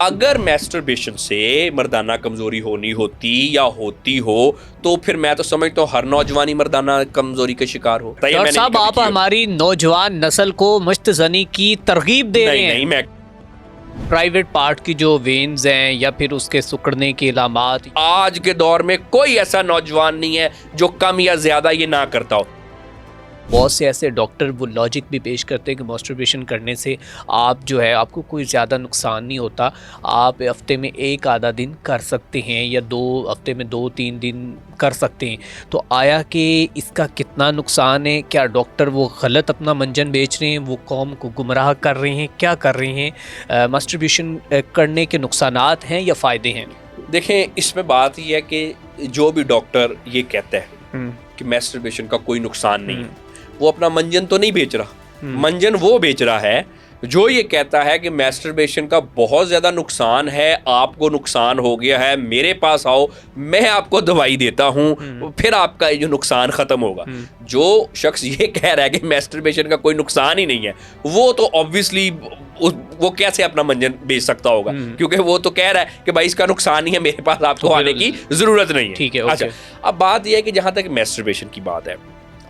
अगर मैस्टरबेशन से मर्दाना कमज़ोरी होनी होती या होती हो तो फिर मैं तो समझता हूँ हर नौजवान ही मर्दाना कमज़ोरी का शिकार हो। डॉक्टर साहब, आप हमारी नौजवान नस्ल को मश्तजनी की तरगीब दे रहे हैं। नहीं, मैं प्राइवेट पार्ट की जो वेन्स हैं या फिर उसके सिकुड़ने के इलामात, आज के दौर में कोई ऐसा नौजवान नहीं है जो कम या ज़्यादा ये ना करता हो। बहुत से ऐसे डॉक्टर वो लॉजिक भी पेश करते हैं कि मास्टरबेशन करने से आप जो है आपको कोई ज़्यादा नुकसान नहीं होता, आप हफ्ते में एक आधा दिन कर सकते हैं या हफ्ते में 2-3 दिन कर सकते हैं। तो आया कि इसका कितना नुकसान है? क्या डॉक्टर वो गलत अपना मंजन बेच रहे हैं, वो कौम को गुमराह कर रहे हैं, क्या कर रहे हैं? मास्टरबेशन करने के नुकसानात हैं या फ़ायदे हैं? देखें, इसमें बात ये है कि जो भी डॉक्टर ये कहता है कि मैस्टरबेशन का कोई नुकसान नहीं है, वो अपना मंजन तो नहीं बेच रहा। मंजन वो बेच रहा है जो ये कहता है कि मैस्टरबेशन का बहुत ज़्यादा नुकसान है, आपको नुकसान हो गया है, मेरे पास आओ, मैं आपको दवाई देता हूँ, फिर आपका ये जो नुकसान ख़त्म होगा। जो शख्स ये कह रहा है कि मैस्टरबेशन का कोई नुकसान ही नहीं है, वो तो ऑब्वियसली वो कैसे अपना मंजन बेच सकता होगा, क्योंकि वो तो कह रहा है कि भाई इसका नुकसान ही है, मेरे पास आपको आने की ज़रूरत नहीं है। ठीक है, अच्छा, अब बात यह है कि जहाँ तक मैस्टरबेशन की बात है,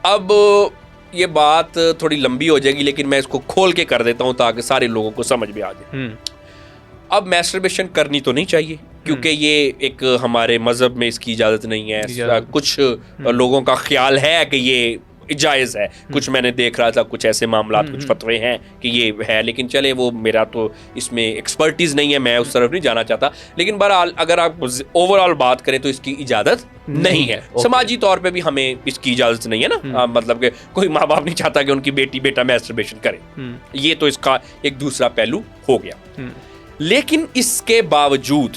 अब ये बात थोड़ी लंबी हो जाएगी, लेकिन मैं इसको खोल के कर देता हूँ ताकि सारे लोगों को समझ में आ जाए। अब मैस्टरबेशन करनी तो नहीं चाहिए, क्योंकि ये एक हमारे मज़हब में इसकी इजाज़त नहीं है। कुछ लोगों का ख्याल है कि ये जायज़ है, कुछ मैंने देख रहा था, कुछ ऐसे मामला, कुछ फतवे हैं कि ये है, लेकिन चले वो मेरा तो इसमें एक्सपर्टीज़ नहीं है, मैं उस तरफ नहीं जाना चाहता। लेकिन बहरहाल अगर आप ओवरऑल बात करें तो इसकी इजाज़त नहीं है। समाजी तौर पे भी हमें इसकी इजाज़त नहीं है ना, मतलब कि कोई माँ बाप नहीं चाहता कि उनकी बेटी बेटा मैस्टरबेशन करे। ये तो इसका एक दूसरा पहलू हो गया। लेकिन इसके बावजूद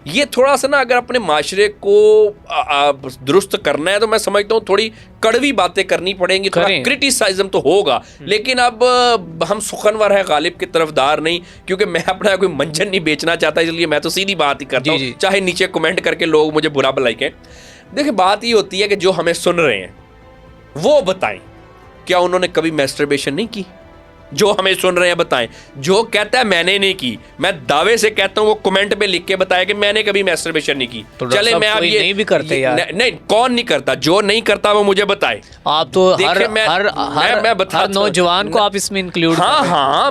ये थोड़ा सा ना, अगर अपने माशरे को दुरुस्त करना है तो मैं समझता हूँ थोड़ी कड़वी बातें करनी पड़ेंगी, थोड़ा क्रिटिसाइज्म तो होगा। लेकिन अब हम सुखनवर है, गालिब की तरफदार नहीं, क्योंकि मैं अपना कोई मंजन नहीं बेचना चाहता, इसलिए मैं तो सीधी बात ही करता हूँ, चाहे नीचे कमेंट करके लोग मुझे बुरा भलाई कहें। देखिए, बात ये होती है कि जो हमें सुन रहे हैं वो बताएं, क्या उन्होंने कभी मैस्टरबेशन नहीं की? जो हमें सुन रहे हैं बताएं। जो कहता है मैंने नहीं की, मैं दावे से कहता हूं वो कमेंट पे लिख के बताया कि मैंने कभी मैस्टरबेशन नहीं की। तो चले, मैं अब ये नहीं भी करते यार। नहीं, कौन नहीं करता? जो नहीं करता वो मुझे बताए। आप तो हर नौजवान को आप इसमें इंक्लूड। हाँ,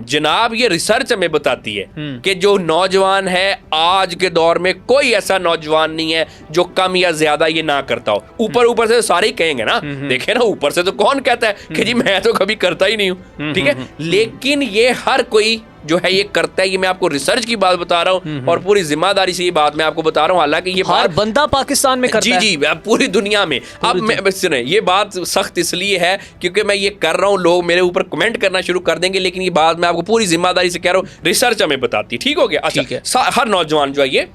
जनाब, ये रिसर्च हमें बताती है कि जो नौजवान है आज के दौर में कोई ऐसा नौजवान नहीं है जो कम या ज्यादा ये ना करता हो। ऊपर से सारे ही कहेंगे ना, देखे ना, ऊपर से तो कौन कहता है कि जी मैं तो कभी करता ही नहीं हूँ, ठीक है। लेकिन ये हर कोई जो है ये करता है। ये मैं आपको रिसर्च की बात बता रहा हूँ और पूरी जिम्मेदारी से ये बात मैं आपको बता रहा हूँ, हालांकि ये हर बंदा पाकिस्तान में करता है। जी, पूरी दुनिया में। अब मैं सुने, ये बात सख्त इसलिए है क्योंकि मैं ये कर रहा हूँ, लोग मेरे ऊपर कमेंट करना शुरू कर देंगे, लेकिन ये बात मैं आपको पूरी जिम्मेदारी से कह रहा हूँ, रिसर्च हमें बताती। ठीक हो गया? अच्छा, हर नौजवान जो है ये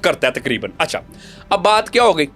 करता है तकरीबन। अच्छा, अब बात क्या हो गई?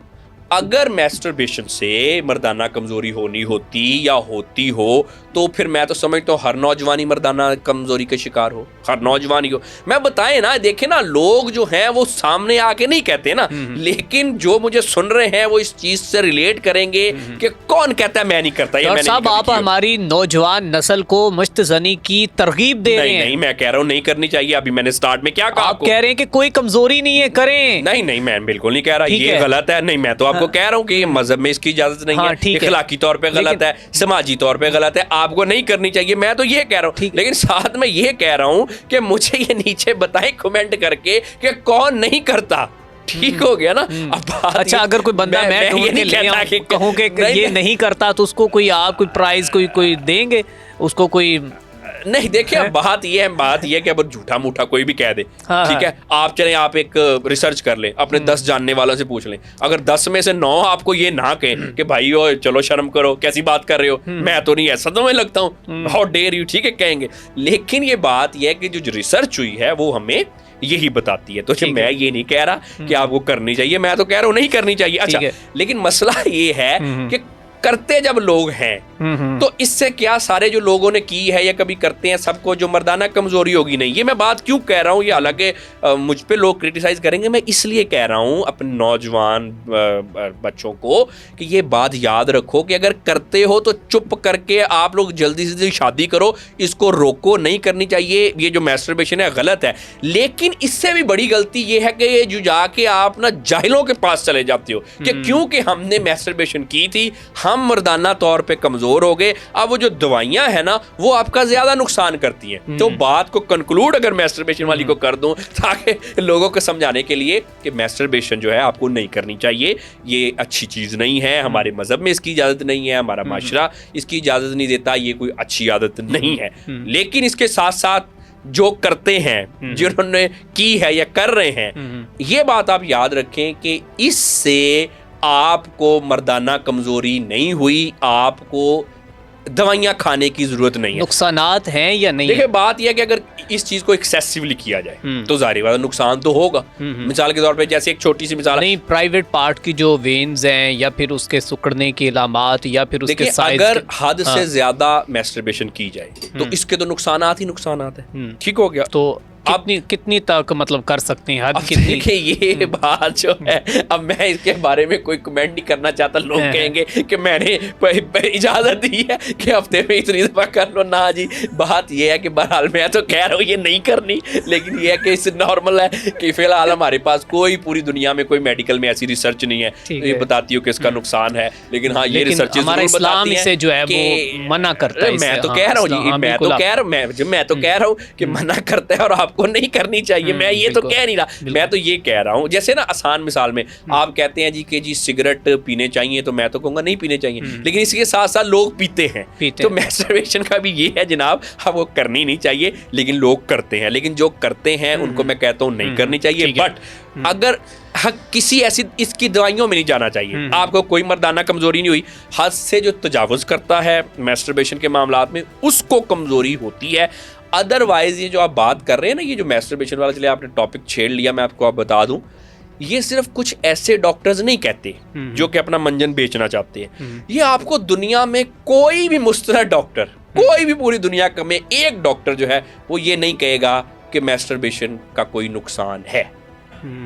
अगर मैस्टरबेशन से मर्दाना कमज़ोरी होनी होती या होती हो तो फिर मैं तो समझता हूँ हर नौजवान ही मर्दाना कमज़ोरी का शिकार हो, हर नौजवान ही हो। मैं बताएं ना, देखें ना, लोग जो हैं वो सामने आके नहीं कहते ना, लेकिन जो मुझे सुन रहे हैं वो इस चीज़ से रिलेट करेंगे कि कौन कहता है मैं नहीं करता। ये मैंने साहब, आप हमारी नौजवान नस्ल को मश्तजनी की तरगीब दे रहे हैं। नहीं, मैं कह रहा हूँ नहीं करनी चाहिए। अभी मैंने स्टार्ट में क्या कहा? आप कह रहे हैं कि कोई कमजोरी नहीं है, करें। नहीं, मैं बिल्कुल नहीं कह रहा ये गलत है। नहीं, मैं तो आपको कह रहा हूँ कि ये मजहब में इसकी इजाजत नहीं है, इखलाकी तौर पे गलत है, समाजी तौर पे गलत है, आपको नहीं करनी चाहिए, मैं तो ये कह रहा हूँ। लेकिन साथ में ये कह रहा हूँ कि मुझे ये नीचे बताएं कमेंट करके कि कौन नहीं करता। ठीक हो गया ना? अब अच्छा, अगर कोई बंदा मैं ढूंढ के ले आऊं, कहूं कि ये नहीं करता तो उसको कोई आप कोई प्राइज कोई देंगे उसको? कोई नहीं, देखिए, अब बात ये है कि अब झूठा मूठा कोई भी कह दे, ठीक है, आप चलें, आप एक रिसर्च कर लें, अपने 10 जानने वालों से पूछ लें, अगर 10 में से 9 आपको ये ना कहें कि भाई ओ चलो शर्म करो, कैसी बात कर रहे हो, मैं तो नहीं ऐसा तो मैं लगता हूँ, हाउ डेयर यू, ठीक है, कहेंगे। लेकिन ये बात ये है कि जो रिसर्च हुई है वो हमें यही बताती है। तो मैं ये नहीं कह रहा कि आपको करनी चाहिए, मैं तो कह रहा हूँ नहीं करनी चाहिए। अच्छा, लेकिन मसला ये है कि करते जब लोग हैं तो इससे क्या सारे जो लोगों ने की है या कभी करते हैं सबको जो मर्दाना कमजोरी होगी नहीं। ये मैं बात क्यों कह रहा हूँ, ये हालांकि मुझ पे लोग क्रिटिसाइज करेंगे, मैं इसलिए कह रहा हूँ अपने नौजवान बच्चों को कि ये बात याद रखो कि अगर करते हो तो चुप करके आप लोग जल्दी से जल्दी शादी करो, इसको रोको, नहीं करनी चाहिए। ये जो मैस्टरबेशन है गलत है, लेकिन इससे भी बड़ी गलती ये है कि ये जो जाके आप ना जाहिलों के पास चले जाते हो कि क्योंकि हमने मैस्टरबेशन की थी हम मर्दाना तौर पे कमजोर हो गए। अब वो जो दवाइयां है ना वो आपका ज्यादा नुकसान करती हैं। तो बात को कंक्लूड अगर मैस्टरबेशन वाली को कर दूं ताकि लोगों को समझाने के लिए कि मैस्टरबेशन जो है आपको नहीं करनी चाहिए, ये अच्छी चीज नहीं है, हमारे मजहब में इसकी इजाजत नहीं है, हमारा माशरा इसकी इजाजत नहीं देता, ये कोई अच्छी आदत नहीं है। लेकिन इसके साथ साथ जो करते हैं, जिन्होंने की है या कर रहे हैं, ये बात आप याद रखें कि इससे आपको मर्दाना कमजोरी नहीं हुई, आपको दवाइयां खाने की जरूरत नहीं है। नुकसानात हैं या नहीं? देखिए बात यह है कि अगर इस चीज को एक्सेसिवली किया जाए तो जाहिर बात नुकसान तो होगा। मिसाल के तौर पे जैसे एक छोटी सी मिसाल नहीं, प्राइवेट पार्ट की जो वेन्स हैं या फिर उसके सुकड़ने के इलामात या फिर उसके साइज, अगर हद से ज्यादा मैस्टरबेशन की जाए तो इसके तो नुकसानात ही नुकसानात है। ठीक हो गया? तो कितनी तक मतलब कर सकते हैं, हद कितनी? देखिए ये बात जो है, अब मैं इसके बारे में कोई कमेंट नहीं करना चाहता। लोग कहेंगे कि मैंने इजाजत दी है कि हफ्ते में इतनी दफा कर लो। ना जी, बात ये है कि बहरहाल मैं तो कह रहा हूँ ये नहीं करनी, लेकिन ये है कि इससे नॉर्मल है कि फिलहाल हमारे पास कोई पूरी दुनिया में कोई मेडिकल में ऐसी रिसर्च नहीं है ये बताती हो कि इसका नुकसान है। लेकिन हाँ, ये रिसर्च इस्लाम इसे जो है वो मना करता है। मैं तो कह रहा हूँ जी, मैं तो कह रहा हूँ कि मना करता है और आप को नहीं करनी चाहिए। मैं ये तो कह नहीं रहा, मैं तो ये कह रहा हूँ जैसे ना आसान मिसाल में आप कहते हैं जी कि जी सिगरेट पीने चाहिए, तो मैं तो कहूँगा नहीं पीने चाहिए, लेकिन इसके साथ साथ लोग पीते हैं। तो मैस्टरबेशन का भी ये है जनाब, हाँ वो करनी नहीं चाहिए लेकिन लोग करते हैं। लेकिन जो करते हैं उनको मैं कहता हूँ नहीं करनी चाहिए। बट अगर किसी ऐसी इसकी दवाइयों में नहीं जाना चाहिए। आपको कोई मर्दाना कमजोरी नहीं हुई, हद से जो तजावुज करता है मैस्टरबेशन के मामलात में उसको कमजोरी होती है। अदरवाइज ये जो आप बात कर रहे हैं ना, ये जो मैस्टरबेशन वाला, चलिए आपने टॉपिक छेड़ लिया, मैं आपको बता दूं, ये सिर्फ कुछ ऐसे डॉक्टर्स नहीं कहते जो कि अपना मंजन बेचना चाहते हैं। ये आपको दुनिया में कोई भी मुस्तनद डॉक्टर, कोई भी पूरी दुनिया में एक डॉक्टर जो है वो ये नहीं कहेगा कि मैस्टरबेशन का कोई नुकसान है।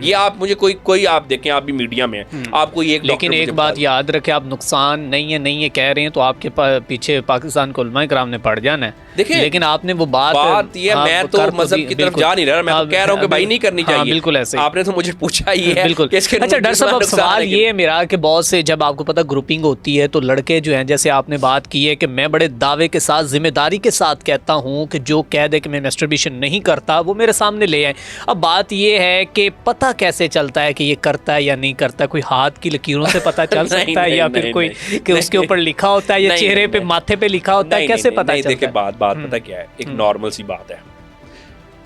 ये आप मुझे कोई आप देखें, आप भी मीडिया में आपको एक, लेकिन एक बात याद रखें, आप नुकसान नहीं है कह रहे हैं तो आपके पीछे पाकिस्तान को उलमा किराम ने पड़ जाना है। देखिए, लेकिन आपने वो बात ये मैं तो मजहब की तरफ जा नहीं रहा, मैं तो कह रहा हूँ कि भाई नहीं करनी चाहिए। बिल्कुल ऐसे आपने तो मुझे पूछा ही है। बिल्कुल। अच्छा डॉक्टर साहब, सवाल ये है मेरा कि बहुत से जब आपको पता ग्रुपिंग होती है तो लड़के जो हैं, जैसे आपने बात की है कि मैं बड़े दावे के साथ जिम्मेदारी के साथ कहता हूँ कि जो कह दे कि मैं मैस्टरबेशन नहीं करता वो मेरे सामने ले आए। अब बात ये है कि पता कैसे चलता है कि ये करता है या नहीं करता? कोई हाथ की लकीरों से पता चल सकता है या फिर कोई कि उसके ऊपर लिखा होता है या चेहरे पे माथे पे लिखा होता है? कैसे पता चलता है? बात पता क्या है, एक नॉर्मल सी बात है।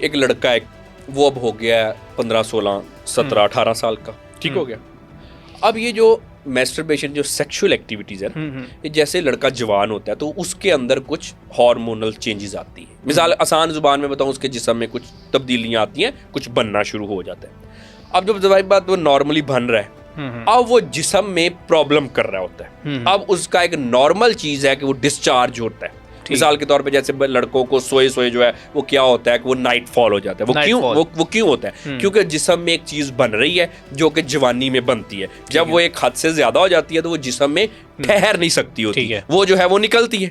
एक लड़का है, वो अब हो गया 15 16 17 18 साल का, ठीक हो गया। अब ये जो मैस्टरबेशन जो सेक्सुअल एक्टिविटीज है, ये जैसे लड़का जवान होता है तो उसके अंदर कुछ हार्मोनल चेंजेस आती है। मिसाल आसान जुबान में बताऊं, उसके जिस्म में कुछ तब्दीलियां आती हैं, कुछ बनना शुरू हो जाता है। अब जब दवाई बात वो नॉर्मली बन रहा है, अब वो जिस्म में प्रॉब्लम कर रहा होता है। अब उसका एक नॉर्मल चीज है कि वो डिस्चार्ज होता है। मिसाल के तौर पे जैसे लड़कों को सोए जो है वो क्या होता है कि वो नाइट फॉल हो जाता है। वो क्यों होता है? क्योंकि जिस्म में एक चीज बन रही है जो कि जवानी में बनती है। जब वो एक हद से ज्यादा हो जाती है तो वो जिस्म में ठहर नहीं सकती होती, वो जो है वो निकलती है।